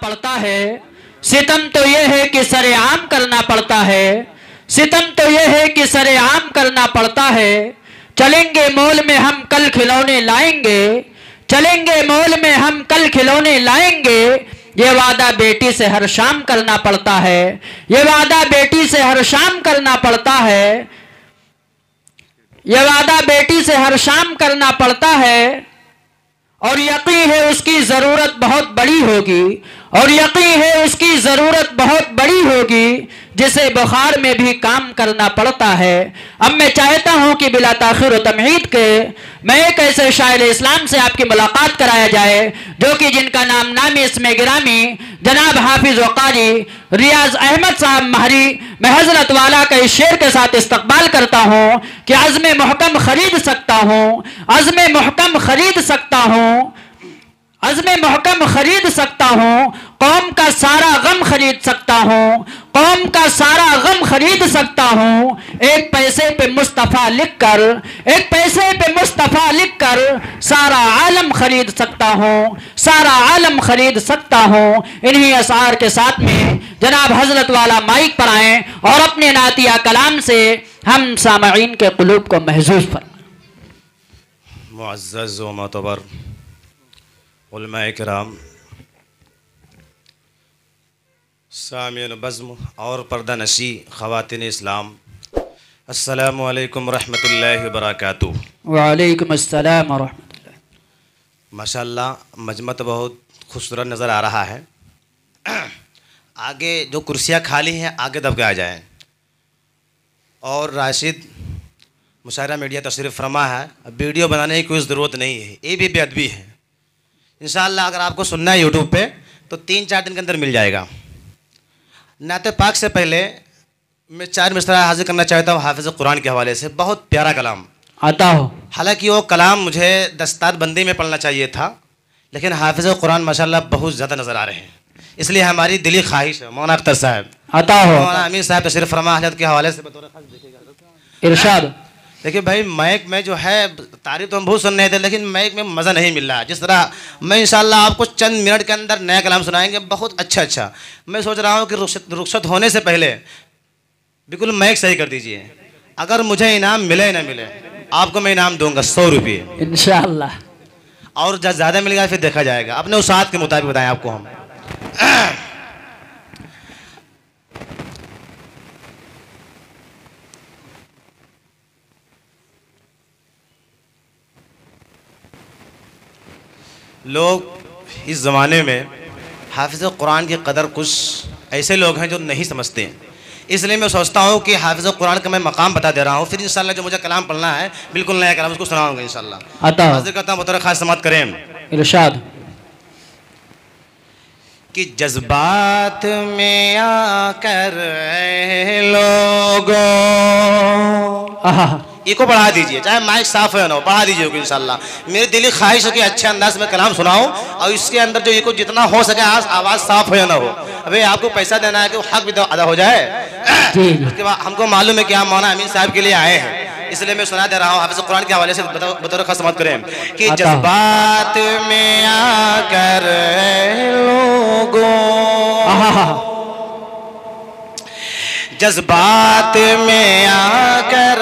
पड़ता है, सितम तो ये है कि सरेआम करना पड़ता है, सितम तो ये है कि सरेआम करना पड़ता है। चलेंगे मॉल में हम कल खिलौने लाएंगे, चलेंगे मॉल में हम कल खिलौने लाएंगे। ये वादा बेटी से हर शाम करना पड़ता है, ये वादा बेटी से हर शाम करना पड़ता है, ये वादा बेटी से हर शाम करना पड़ता है। और यकीन है उसकी ज़रूरत बहुत बड़ी होगी, और यकीन है उसकी ज़रूरत बहुत बड़ी होगी, जिसे बुखार में भी काम करना पड़ता है। अब मैं चाहता हूँ कि बिला ताख़ीर व तमहीद के मैं एक ऐसे शायर इस्लाम से आपकी मुलाकात कराया जाए जो कि जिनका नाम नामी इसमें गिरामी जनाब हाफिज़ व क़ारी रियाज़ अहमद साहब महरी, मैं हज़रत वाला का इस शेर के साथ इस्तक़बाल करता हूँ कि अज़्म मुहकम ख़रीद सकता हूँ, अज़्म मुहकम ख़रीद सकता हूँ, अज़्म मुहकम ख़रीद सकता हूँ, कौम का सारा गम खरीद सकता हूँ, कौम का सारा गम खरीद सकता हूँ। एक पैसे पे मुस्तफ़ा लिख कर, एक पैसे पे मुस्तफ़ा लिख कर सारा आलम खरीद सकता हूँ, सारा आलम खरीद सकता हूँ। इन्हीं अशार के साथ में जनाब हज़रत वाला माइक पर आएँ और अपने नातिया कलाम से हम सामईन के क़ुलूब को महज़ूज़ फरमाएं। मुअज़्ज़ज़ व मोतबर उलमाए किराम, सामियन बज़्म और पर्दा नशी ख़वातीन इस्लाम, अस्सलामु अलैकुम रहमतुल्लाहि व बरकातुहू। वालेकुम अस्सलाम व रहमतुल्लाह। माशाअल्लाह मजमा तो बहुत खूबसूरत नज़र आ रहा है। आगे जो कुर्सियाँ खाली हैं आगे दब के आ जाएँ। और राशिद मुशायरा मीडिया तशरीफ़ फरमा है, वीडियो बनाने की कोई ज़रूरत नहीं है, ये भी बेअदबी है। इंशाअल्लाह अगर आपको सुनना है यूट्यूब पे तो 3-4 दिन के अंदर मिल जाएगा। नाते पाक से पहले मैं 4 मिसरा हाजिर करना चाहता हूँ हाफिज़ कुरान के हवाले से। बहुत प्यारा कलाम आता हो, हालांकि वो कलाम मुझे दस्तार बंदी में पढ़ना चाहिए था, लेकिन हाफिज़ कुरान माशाअल्लाह बहुत ज़्यादा नज़र आ रहे हैं, इसलिए हमारी दिली ख्वाहिश है मौलाना अख्तर साहब आता हो, मौलाना अमीर साहब तशरीफ़ फरमा हज़रत के हवाले से बतौर ख़ास देखिएगा। इरशाद। देखिए भाई, माइक में जो है तारीफ तो हम बहुत सुन रहे थे, लेकिन माइक में मज़ा नहीं मिल रहा। जिस तरह मैं इंशाअल्लाह आपको चंद मिनट के अंदर नया कलाम सुनाएंगे, बहुत अच्छा। मैं सोच रहा हूँ कि रुखसत होने से पहले बिल्कुल माइक सही कर दीजिए। अगर मुझे इनाम मिले ना मिले, आपको मैं इनाम दूंगा 100 रुपये इंशाअल्लाह। और जब ज़्यादा मिलेगा फिर देखा जाएगा, अपने उसात के मुताबिक बताएं आपको हम। लोग इस ज़माने में हाफिज़ कुरान की कदर कुछ ऐसे लोग हैं जो नहीं समझते हैं, इसलिए मैं सोचता हूँ कि हाफिज़ कुरान का मैं मकाम बता दे रहा हूँ, फिर इंशाअल्लाह जो मुझे कलाम पढ़ना है बिल्कुल नया कलाम उसको सुनाऊंगा इंशाअल्लाह। आता हो, हाजिर करता हूँ बतौर ख़ास समाअत करें। इरशाद। कि जज्बात में आकर लोगों, ये को बढ़ा दीजिए, चाहे माइक साफ है ना हो, बढ़ा दीजिए इंशाल्लाह। मेरी दिली ख्वाहिश है कि अच्छे अंदाज में कलाम सुनाऊं और इसके अंदर जो ये को जितना हो सके आवाज़ साफ हो या ना हो। अबे आपको पैसा देना है कि वो हक भी तो अदा हो जाए। उसके बाद हमको मालूम है कि आप मौलाना अमीन साहब के लिए आए हैं, इसलिए मैं सुना दे रहा हूँ हाफिज़ कुरान के हवाले से बतौर ख़ास समाअत करें। कि जज्बात में आकर लोगों, जज्बात में आकर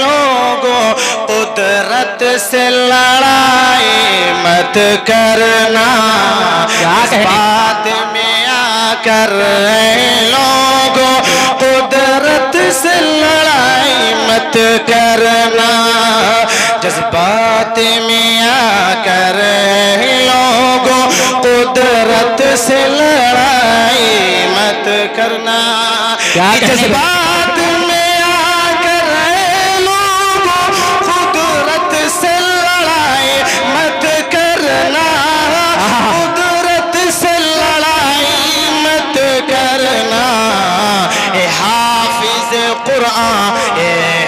लोगों, कुदरत से लड़ाई मत करना। जज्बात में आकर लोगों, कुदरत से लड़ाई मत करना। जज्बात में आकर लोगों, कुदरत से लड़ाई मत करना। जज्बात में आकर लोगों, कुदरत से लड़ाई मत करना। कुदरत से लड़ाई मत करना। ए हाफिज़ कुरान, ए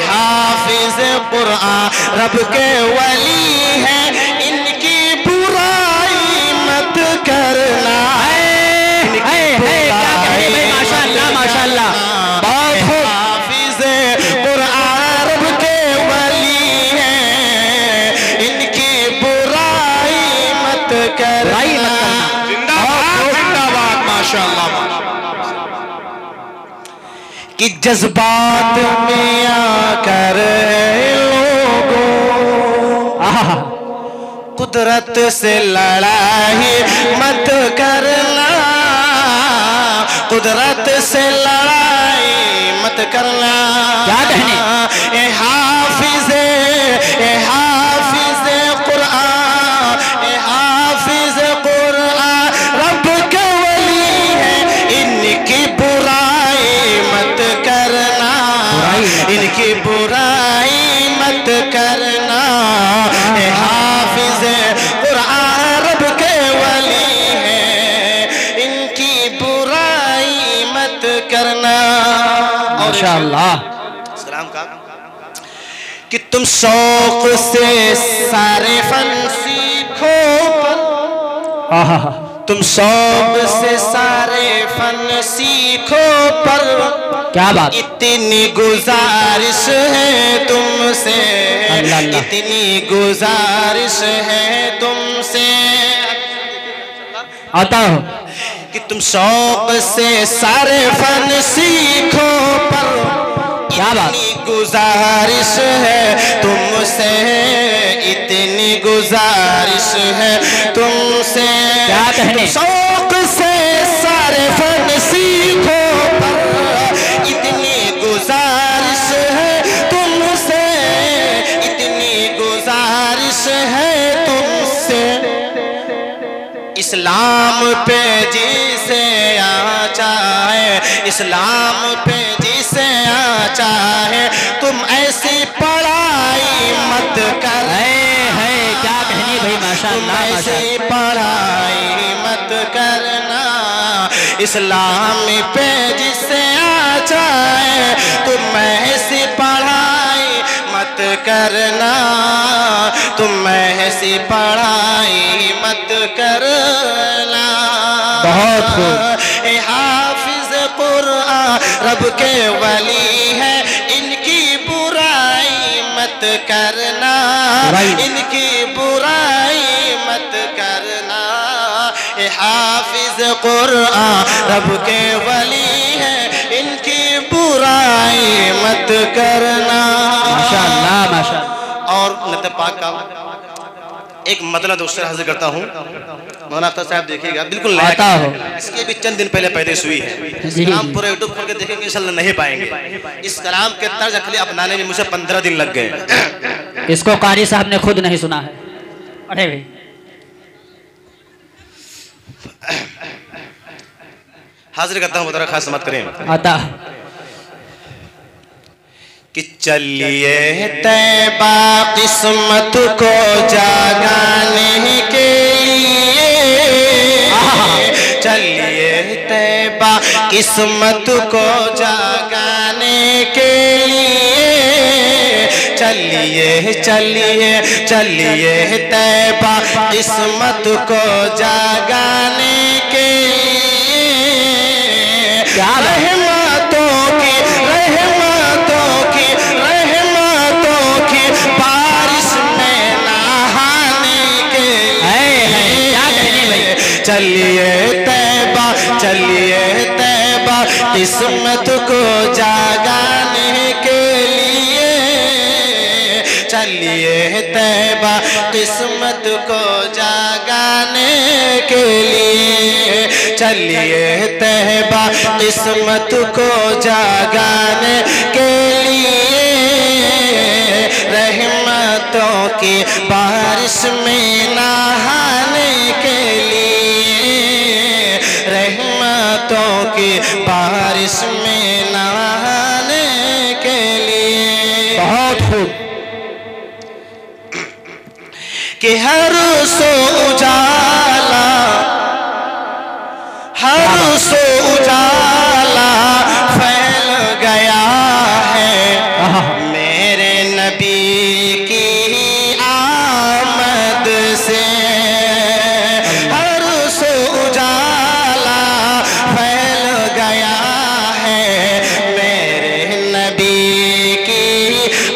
हाफिज़ कुरान रब के वली है, इनकी बुराई मत करना। माशाअल्लाह माशाअल्लाह, बहुत हाफिज़ कुरान रब के वली है, इनकी बुराई मत करना। माशाअल्लाह। कि जज्बात में आकर लोगों कुदरत से लड़ाई मत करना, कुदरत से लड़ाई मत करना। क्या कहने? ए हाफिज़े कुरान, ए हाफिज़े कुरान रब के वली है, इनकी बुराई मत करना, इनकी बुराई मत करना। ए हाफिज़े कुरान रब के वली है, इनकी बुराई मत करना। माशाअल्लाह। सलाम का कि तुम शौक से सारे फन सीखो, तुम शौक से सारे फन सीखो, पर क्या बात। इतनी गुजारिश है तुमसे, इतनी गुजारिश है तुमसे। आता हो कि तुम शौक से सारे फन सीखो, पर क्या बात। इतनी गुजारिश है तुमसे, इतनी गुजारिश है तुमसे। क्या कहने? शौक से सारे फन सीखो, पर इतनी गुजारिश है तुमसे, इतनी गुजारिश है तुमसे। इस्लाम पे जिसे आचा है, इस्लाम पे जिसे आचा है, तुम ऐसी पढ़ाई मत कर। है क्या कहनी भाई, माशाअल्लाह तुम ऐसी माशाअल्लाह। पढ़ाई मत करना, इस्लाम पे जिसे आचा है, तुम ऐसी पढ़ाई मत करना, तुम ऐसी पढ़ाई मत करना। बहुत खूब। ए हाफिज कुरान रब के वली है, इनकी बुराई मत करना, इनकी बुराई मत करना। ए हाफिज कुरान रब के वली है, इनकी बुराई मत करना। माशाअल्लाह माशाअल्लाह। और नत पाक का एक मतलब दूसरा हाजिर करता हूँ। मौलाना अख्तर साहब देखिएगा, बिल्कुल नया आता हो। इसके भी चंद दिन पहले पैदा हुई है। जी। कलाम पूरा यूट्यूब खोल के देखेंगे इंशाल्लाह नहीं पाएंगे। इस कलाम के तर्ज अखली अपनाने में मुझे 15 दिन लग गए। इसको कारी साहब ने खुद नहीं सुना है। अरे भाई हाजिर करता हूँ, बता खास मत करें। आता कि चलिए तैबा किस्मत को जागाने के लिए, चलिए तैबा किस्मत को जागाने के लिए, चलिए चलिए चलिए तैबा किस्मत को जागाने के लिए। रहमतों की बारिश में नहाने के लिए, चलिए तैबा किस्मत को जागाने के लिए, चलिए तैबा किस्मत को जागाने के लिए, चलिए तैबा किस्मत को जागाने के लिए। रहमतों की बारिश में नहाने के लिए, रहमतों की बारिश में नहाने के लिए। बहुत खूब। कि हर सो उजाला, हर सो उजाला फैल गया है, मेरे नबी की आमद से। हर सो उजाला फैल गया है, मेरे नबी की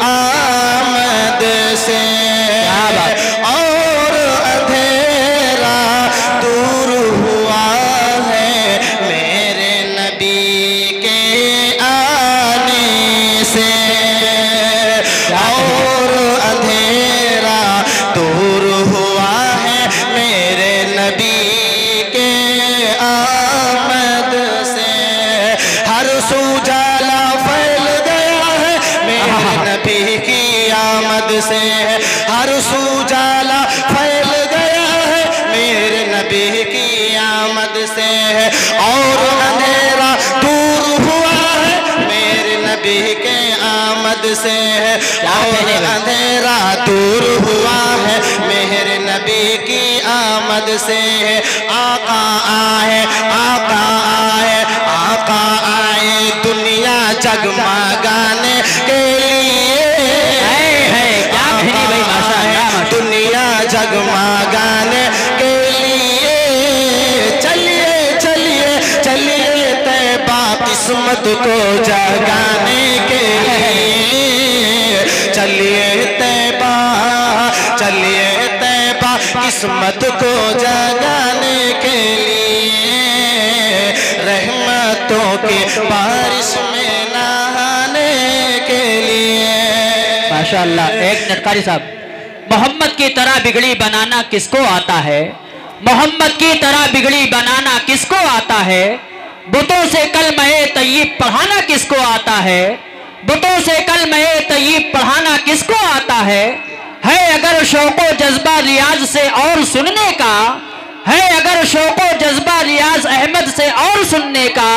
आमद से। और अंधेरा दूर हुआ है, آمد سے ہے، ہر سو جالا پھیل گیا ہے میرے نبی کی آمد سے ہے، اور اندھیرا دور ہوا ہے میرے نبی کے آمد سے ہے، اور اندھیرا دور ہوا ہے میرے نبی کی آمد سے ہے۔ آقا آئے، آقا آئے، آقا آئے دنیا جگمگانے کے لیے، دنیا جگمگانے کے لیے، چلیے چلیے چلیے طیبہ قسمت کو جگانے کے لیے، چلیے طیبہ، چلیے طیبہ قسمت کو جگانے کے لیے، رحمتوں کی بارش میں نہانے کے لیے۔ ماشاءاللہ۔ ایک نٹکاری صاحب، محمد کی طرح بگڑی بنانا کس کو آتا ہے؟ محمد کی طرح بگڑی بنانا کس کو آتا ہے؟ بتوں سے کلمہ طیب پڑھانا کس کو آتا ہے؟ بتوں سے کلمہ طیب پڑھانا کس کو آتا ہے اگر شوق و جذبہ ریاض سے اور سننے کا، ہے اگر شوق و جذبہ ریاض احمد سے اور سننے کا،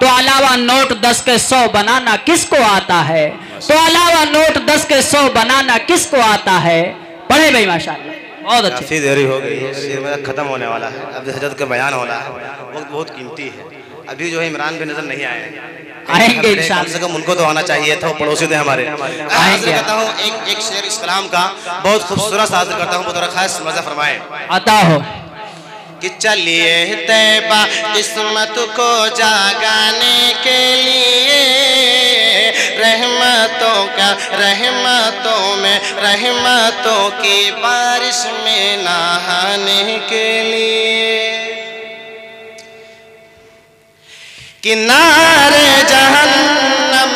تو علاوہ نوٹ 10 کے 100 بنانا کس کو آتا ہے؟ تو علاوہ نوٹ 10 کے 100 بنانا کس کو آتا ہے؟ پڑھے بھائی ماشاءاللہ، بہت اچھے۔ کافی دیری ہو گئی ہے، شیر میرا ختم ہونے والا ہے، اب حضرت کا بیان ہو رہا ہے، وقت بہت قیمتی ہے۔ ابھی جو ہے عمران بھی نظر نہیں آئے ہیں، آئیں گے انشاءاللہ، کم سے کم ان کو تو آنا چاہیے تھا، وہ پڑوسی تھے ہمارے۔ حاضر کرتا ہوں ایک شعر اس کلام کا بہت خوبصورت حاضر کرتا ہوں، بطور خاص مزہ فرمائے۔ عطا ہو کہ چلیے طیبہ قسمت کو جاگانے کے لیے، رحمتوں کا رحمتوں میں رحمتوں کی بارش میں نہانے کے لیے، کنارے جہنم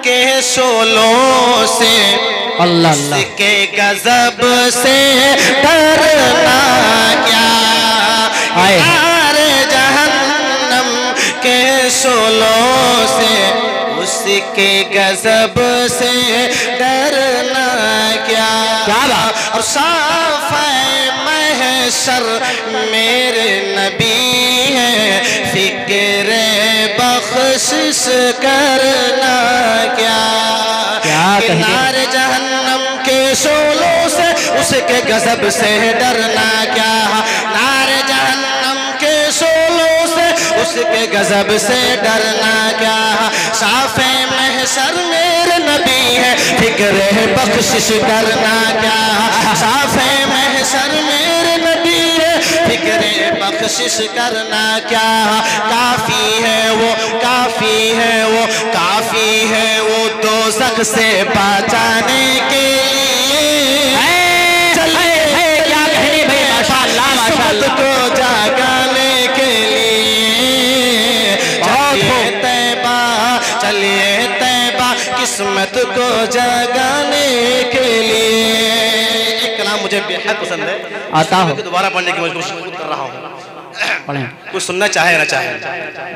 کے شعلوں سے اللہ اس اللہ کے غضب سے ڈرنا کیا، کنارے جہنم کے شعلوں سے اس کے غضب سے ڈرنا کیا، اور صاف محشر میرے نبی ہے، فکر بخشش کرنا کیا، کنارے جہنم کے شعلوں سے اس کے غضب سے ڈرنا کیا، نارے جہنم کے شعلوں سے اس کے غضب سے ڈرنا کیا، صاف محشر میرے نبی ہے، فکر بخشش کرنا کیا، صاف محشر میرے نبی ہے، فکر بخشش کرنا کیا، کافی ہے وہ، کافی ہے وہ، کافی ہے وہ دوزخ سے بچانے کے لیے، کیا کہنے بھائی ماشاءاللہ ماشاءاللہ کو جاگانے کے لیے، چلیے طیبہ، چلیے طیبہ قسمت کو جاگانے کے لیے۔ ایک کلام مجھے بے حد پسند ہے، آتا ہو، دوبارہ پڑھنے کی میں کوشش کر رہا ہوں، پڑھیں، کچھ سننا چاہے نہ چاہے۔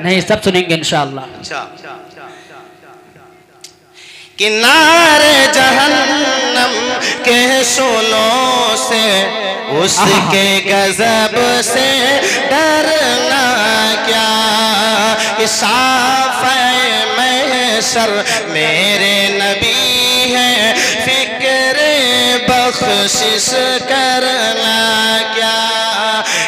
نہیں سب سنیں گے انشاءاللہ۔ اچھا، کنارے جہنم کے شعلوں سے اس کے غضب سے ڈرنا کیا، کہ صاف محشر میرے نبی ہے، فکر بخشش کرنا کیا،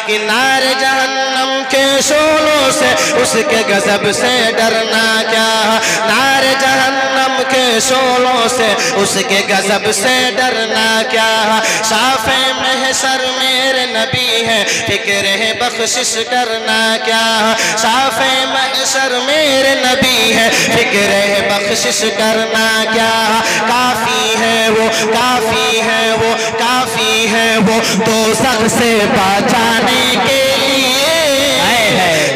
کنارے جہنم کے شعلوں سے اس کے غضب سے ڈرنا کیا، نارے جہنم کے شعلوں سے اس کے غضب سے ڈرنا کیا، صاف محشر میرے نبی ہے، فکر بخشش کرنا کیا، صاف محشر میرے نبی ہے، فکر بخشش کرنا کیا، کافی ہے وہ، کافی ہے وہ، کافی ہے وہ دوزخ سے بچانے کے لیے،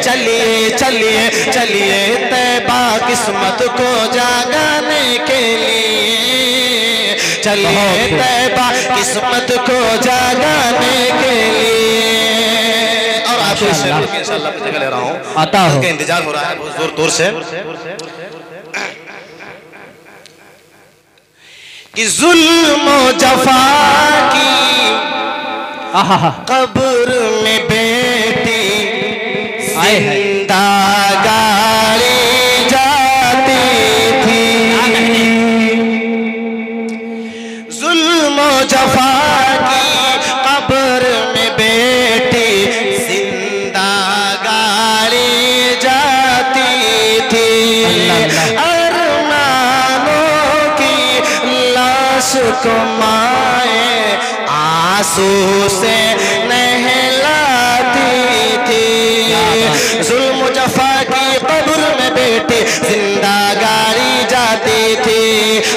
چلیے چلیے چلیے طیبہ قسمت کو جاگانے کے لیے، چلیے طیبہ قسمت کو جاگانے کے لیے۔ اور آپ کو اس شعر کی انشاءاللہ پہ جگہ لے رہا ہوں، عطا ہو، اس کا انتظار ہو رہا ہے بہت زور دور سے۔ कि जुल्म जफा की कब्र में बेटी जिंदा गाड़ी जाती थी। जुल्म जफा की कब्र में बेटी जिंदा गाड़ी जाती थी। को माए आंसू से नहलाती थी। जुल्म जफा की कब्र में बेटी जिंदा गाड़ी जाती थी।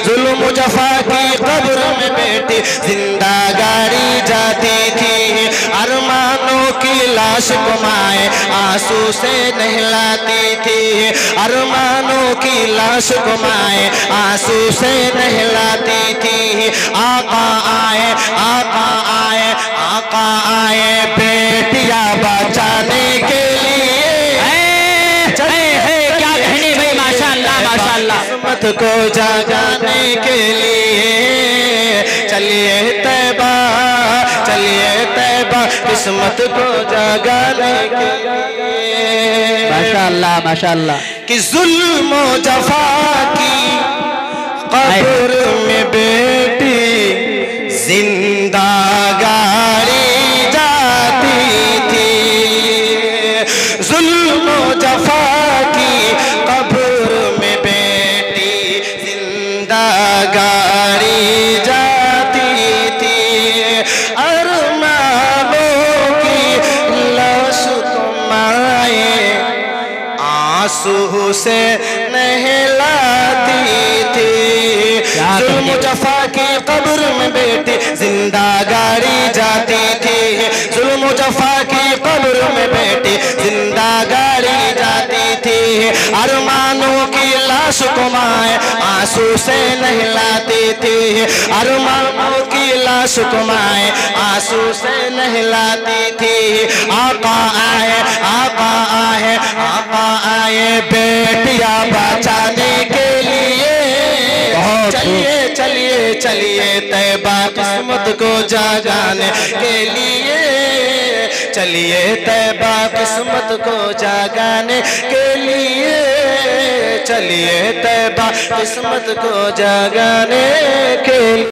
जुल्म जफा की कब्र में बेटी जिंदा गाड़ी जाती थी। अरमानों की लाश को माए आंसू से नहलाती थी। अरमानों की लाश को माए आंसू से नहलाती थी। आका आए आका आए आका आए बेटियां बचाने के लिए। क्या कहने भाई, माशाअल्लाह माशाअल्लाह। किस्मत को जगाने के लिए चलिए तैबा, चलिए तैबा किस्मत को जगाने के लिए। माशाअल्लाह माशाअल्लाह। कि जुल्म जफा की कब्र में बेटी जिंदा गाड़ी जाती थी। जुल्म जफा की कब्र में बेटी जिंदा गाड़ी जाती थी। अरमानों की लाश को माए आंसू से नहलाती थी। जुल्म जफा की कब्र में बेटी जिंदा गाड़ी जाती थी। जुल्म जफा की कब्र में बेटी जिंदा गाड़ी जाती थी। अरमानों की लाश को माए आंसू से नहलाती थी। अरमानों की लाश को माए आंसू से नहलाती थी। आका आए आका आए आका आए बेटियां बचाने के लिए। चलिए चलिए चलिए तैबा किस्मत को जगाने के लिए। चलिए तैबा किस्मत को जगाने के लिए। चलिए तैबा किस्मत को जगाने के लिए।